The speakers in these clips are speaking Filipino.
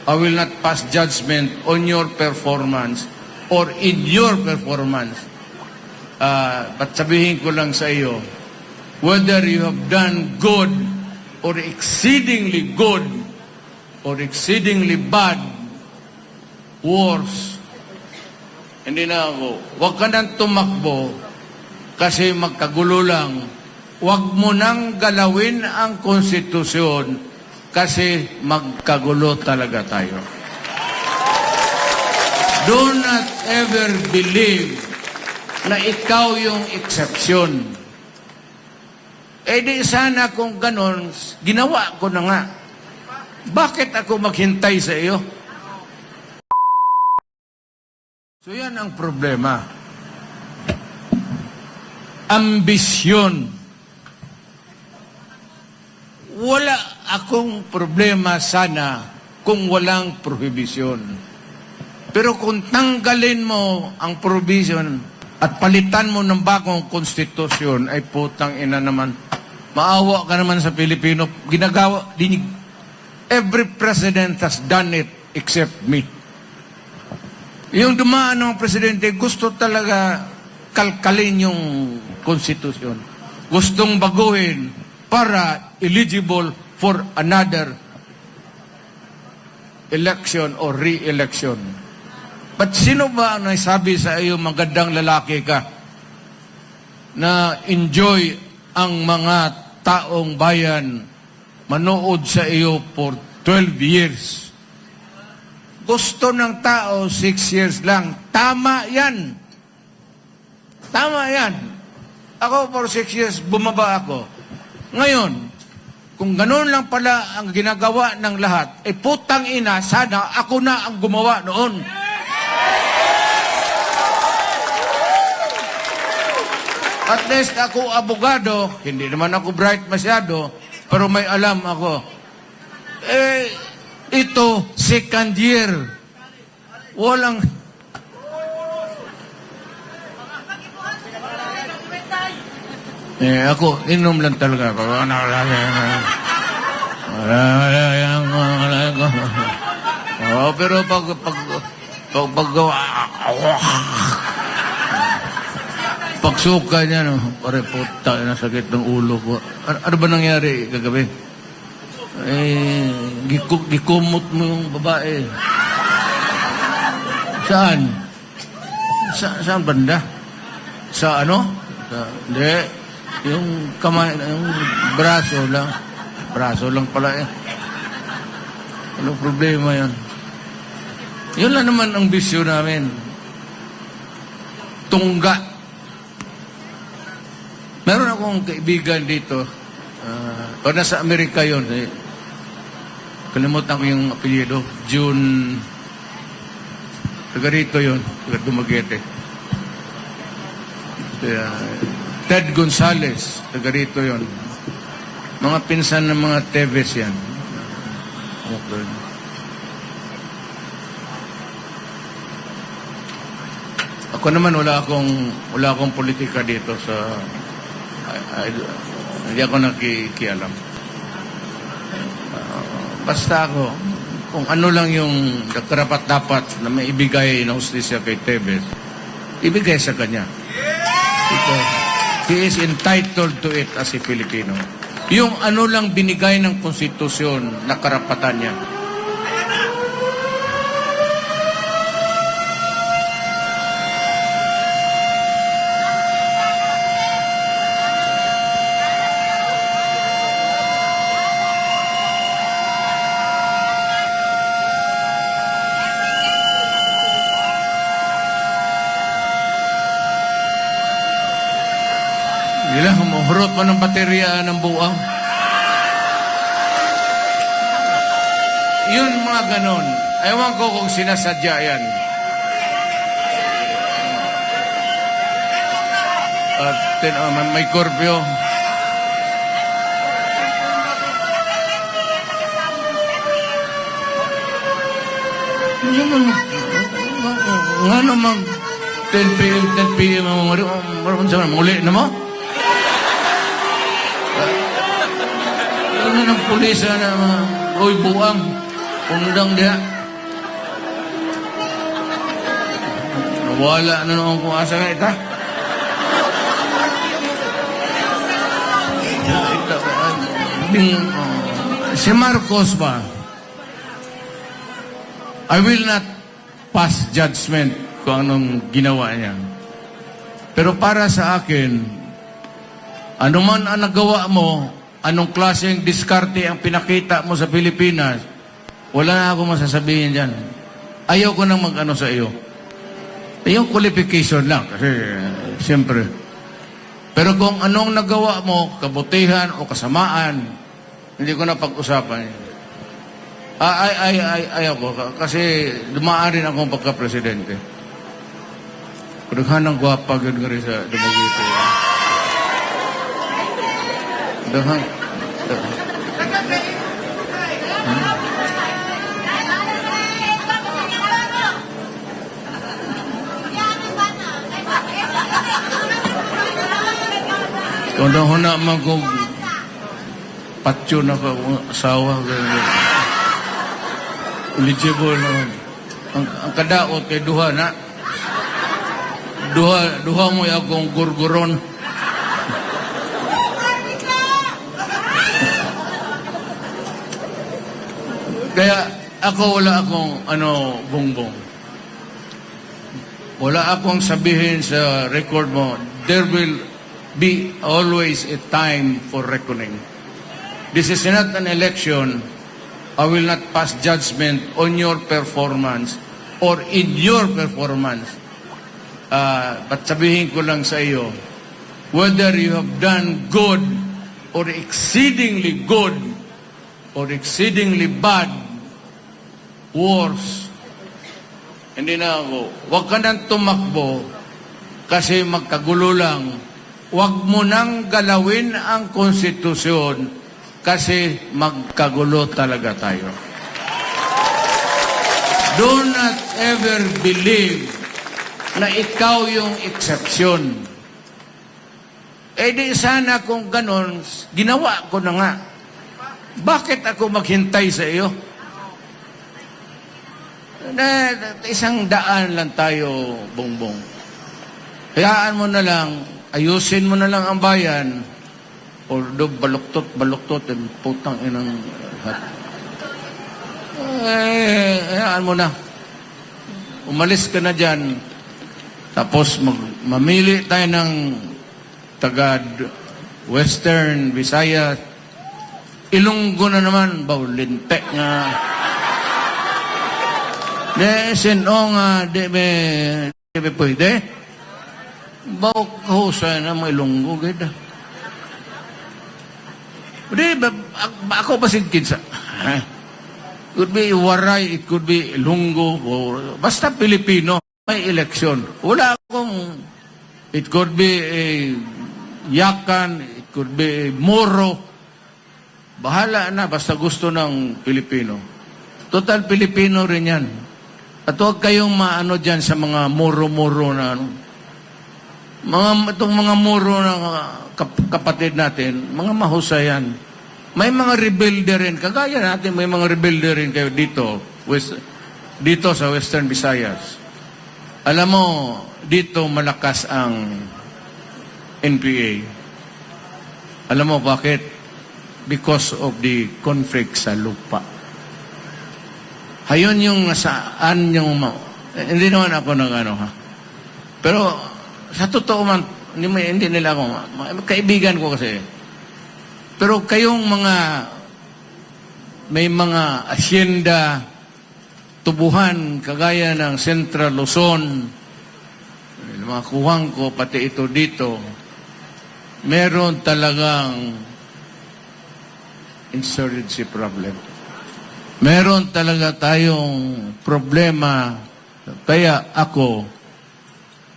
I will not pass judgment on your performance or in your performance. But sabihin ko lang sa iyo, whether you have done good or exceedingly good or exceedingly bad, worse, hindi na ako. Huwag ka nang tumakbo kasi magkagulo lang. Huwag mo nang galawin ang konstitusyon kasi magkagulo talaga tayo. Do not ever believe na ikaw yung exception. Eh di sana kung ganon, ginawa ko na nga. Bakit ako maghintay sa iyo? So yan ang problema. Ambisyon. Wala akong problema sana kung walang prohibisyon. Pero kung tanggalin mo ang prohibition at palitan mo ng bagong konstitusyon, ay putang ina naman. Maawa ka naman sa Pilipino. Ginagawa, dinig. Every president has done it except me. Yung dumaan ng presidente, gusto talaga kalkalin yung konstitusyon. Gustong baguhin para eligible for another election or re-election. But sino ba ang naisabi sa iyo magandang lalaki ka na enjoy ang mga taong bayan manood sa iyo for 12 years? Gusto ng tao 6 years lang. Tama yan. Tama yan. Ako for 6 years, bumaba ako. Ngayon, kung gano'n lang pala ang ginagawa ng lahat, eh putang ina, sana ako na ang gumawa noon. At least ako abogado, hindi naman ako bright masyado, pero may alam ako. Eh, ito, second year. Walang... ako, inom lang talaga ako. Pero pagsuka niya, no, pare puta, nasakit ng ulo ko. Ano ba nangyari kagabi? Gikumot mo yung babae. Saan? Saan banda? Sa ano? Hindi. Yung kamay, yung braso lang. Braso lang pala eh. Anong problema yan? Yun lang naman ang bisyo namin. Tungga. Meron akong kaibigan dito. O nasa Amerika yun. Kalimutan ko yung apelyido. June. Taga rito yun. Taga Dumaguete. Ted Gonzales. Taga rito yun. Mga pinsan ng mga Teves yan. Okay. Ako naman wala akong politika dito sa hindi ako nakikialam. Basta ako, kung ano lang yung karapat-dapat na may ibigay na hustisya kay Teves, ibigay sa kanya. He is entitled to it as a Filipino. Yung ano lang binigay ng konstitusyon na karapatan niya. Hindi lang, humuhurot pa ng baterya ng buwang. Yun mga ganon. Ewan ko kung sinasadya yan. At may korpyo. Nga naman, 10 p.m. muli na mo? Ano ng pulisa na uy buang, undang dia. Wala na noon kung asa nga ita. Si Marcos ba? I will not pass judgment kung anong ginawa niya. Pero para sa akin, ano man ang nagawa mo, anong klaseng diskarte ang pinakita mo sa Pilipinas, wala na ako masasabihin dyan. Ayaw ko nang mag-ano sa iyo. Yung qualification lang, kasi siyempre. Pero kung anong nagawa mo, kabutihan o kasamaan, hindi ko na pag-usapan. Ayaw ko, kasi dumaan rin akong pagka-presidente. Kadaghan ng gwapa, gano'n rin sa Dumaguete. Dahang. Kung na man kong patyo na ka asawa, eligible naman. Ang kadaot kay duha na. Duha mo akong gurguron. Kaya ako wala akong bongbong. Wala akong sabihin sa record mo, there will be always a time for reckoning. This is not an election. I will not pass judgment on your performance or in your performance. But sabihin ko lang sa iyo, whether you have done good or exceedingly good or exceedingly bad, worse, hindi na ako. Huwag ka nang tumakbo kasi magkagulo lang. Huwag mo nang galawin ang konstitusyon kasi magkagulo talaga tayo. Do not ever believe na ikaw yung exception. Eh di sana kung ganon, ginawa ko na nga. Bakit ako maghintay sa iyo? Isang daan lang tayo, bongbong. Hayaan mo na lang, ayusin mo na lang ang bayan, although baluktot, putang inang hayaan mo na. Umalis ka na dyan, tapos mamili tayo ng taga Western, Visayas, Ilonggo na naman, bawlinte nga. Di be pwede. Bawa kahusay na mga Ilonggo, gada. Ako pa sigkid sa... It could be Waray, it could be Ilonggo, basta Pilipino, may eleksyon. Wala akong... It could be a Yakan, it could be a Moro. Bahala na, basta gusto ng Pilipino. Total Pilipino rin yan. At huwag kayong maano dyan sa mga muro-muro na ano. Itong mga muro na kapatid natin, mga mahusayan. May mga rebelde rin. Kagaya natin, may mga rebelde rin kayo dito. Dito sa Western Visayas. Alam mo, dito malakas ang NPA. Alam mo bakit? Because of the conflict sa lupa. Hayon yung nasaan yung... Hindi naman ako ng ano, ha? Pero sa totoo man, hindi nila ako... Kaibigan ko kasi. Pero kayong mga... May mga asyenda, tubuhan, kagaya ng Central Luzon, mga kuwang ko, pati ito dito, meron talagang insurgency problem. Meron talaga tayong problema. Kaya ako,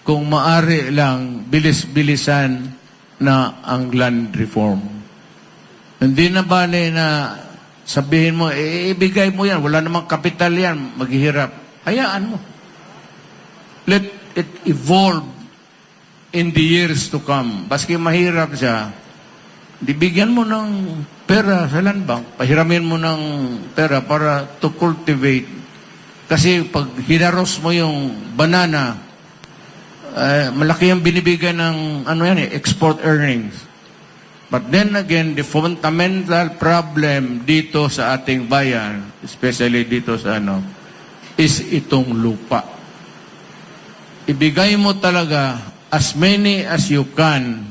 kung maari lang, bilis-bilisan na ang land reform. Hindi na bale na sabihin mo, ibigay mo yan, wala namang kapital yan, maghihirap. Hayaan mo. Let it evolve in the years to come. Baski mahirap siya, bigyan mo ng pera sa land bank, pahiramin mo ng pera para to cultivate. Kasi pag hinaros mo yung banana, malaki ang binibigay ng export earnings. But then again, the fundamental problem dito sa ating bayan, especially dito sa is itong lupa. Ibigay mo talaga as many as you can.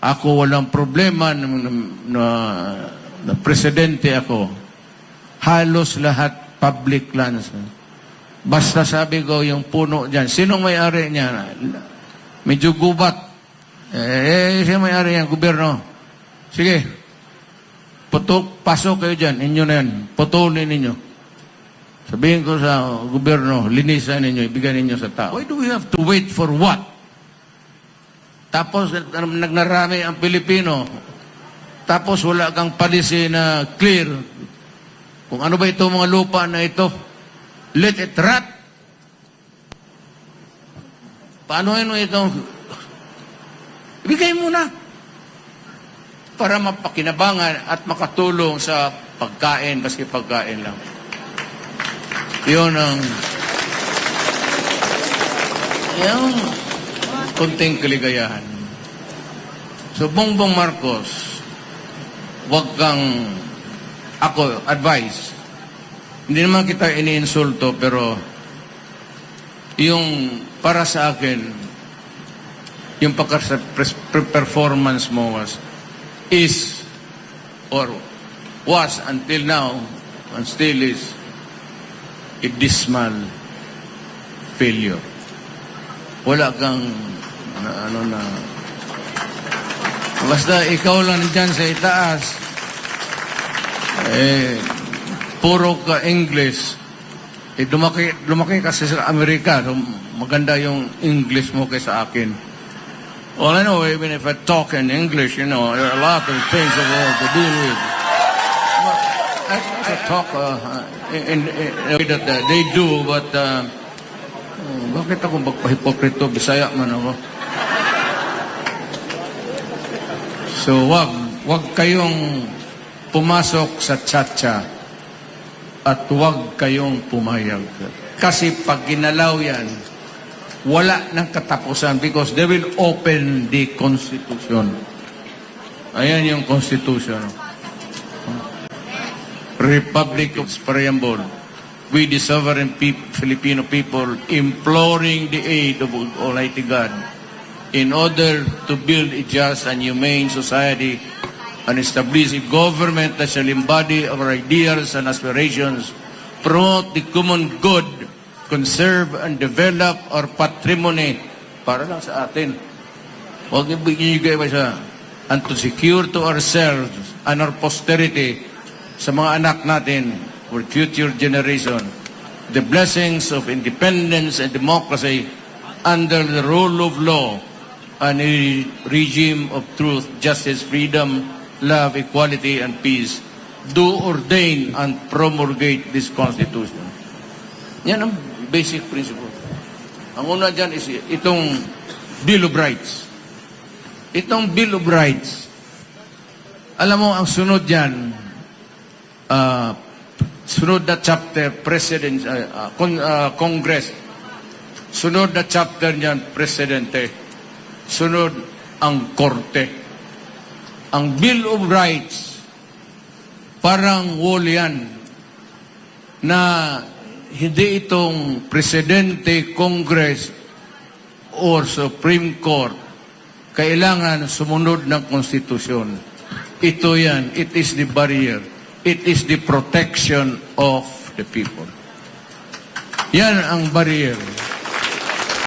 Ako walang problema na presidente ako. Halos lahat public lands. Basta sabi ko, yung puno dyan, sinong may-ari niya? Medyo gubat. Siya may-ari yan, gobyerno. Sige, pasok kayo dyan, inyo na yan, putulin ninyo. Sabihin ko sa gobyerno, linisan ninyo, ibigay ninyo sa tao. Why do we have to wait for what? Tapos, nagnarami ang Pilipino. Tapos, wala kang policy na clear. Kung ano ba ito mga lupa na ito, let it rot. Paano yun itong... Ibigay mo na para mapakinabangan at makatulong sa pagkain, baski pagkain lang. Yun ang yung kunting kaligayahan. So, Bongbong Marcos, wag kang advice. Hindi naman kita iniinsulto, pero yung para sa akin, yung performance mo was until now and still is a dismal failure. Wala kang basta ikaw lang dyan sa itaas, puro ka English. Lumaki kasi sa Amerika, so maganda yung English mo kaysa akin. Well, I know, even if I talk in English, there are a lot of things that we have to deal with. Well, I talk in a way that they do, but bakit ako magpahipokrito? Bisaya man ako. So, wag kayong pumasok sa tsa-tsa at wag kayong pumayag. Kasi pag ginalaw yan, wala ng katapusan because they will open the Constitution. Ayan yung Constitution. Republic of Preamble. We, the sovereign Filipino people, imploring the aid of Almighty God in order to build a just and humane society and establish a government that shall embody our ideals and aspirations, promote the common good, conserve and develop our patrimony para lang sa atin. Huwag ibigay ba siya? And to secure to ourselves and our posterity sa mga anak natin for future generation the blessings of independence and democracy under the rule of law and a regime of truth, justice, freedom, love, equality, and peace. Do ordain and promulgate this Constitution. Yan ang basic principle. Ang una dyan is itong Bill of Rights. Itong Bill of Rights, alam mo, ang sunod dyan, sunod na chapter, Congress. Sunod na chapter dyan, Presidente. Sunod ang Korte. Ang Bill of Rights, parang wall yan, na hindi itong Presidente, Congress, or Supreme Court kailangan sumunod ng Konstitusyon. Ito yan. It is the barrier. It is the protection of the people. Yan ang barrier.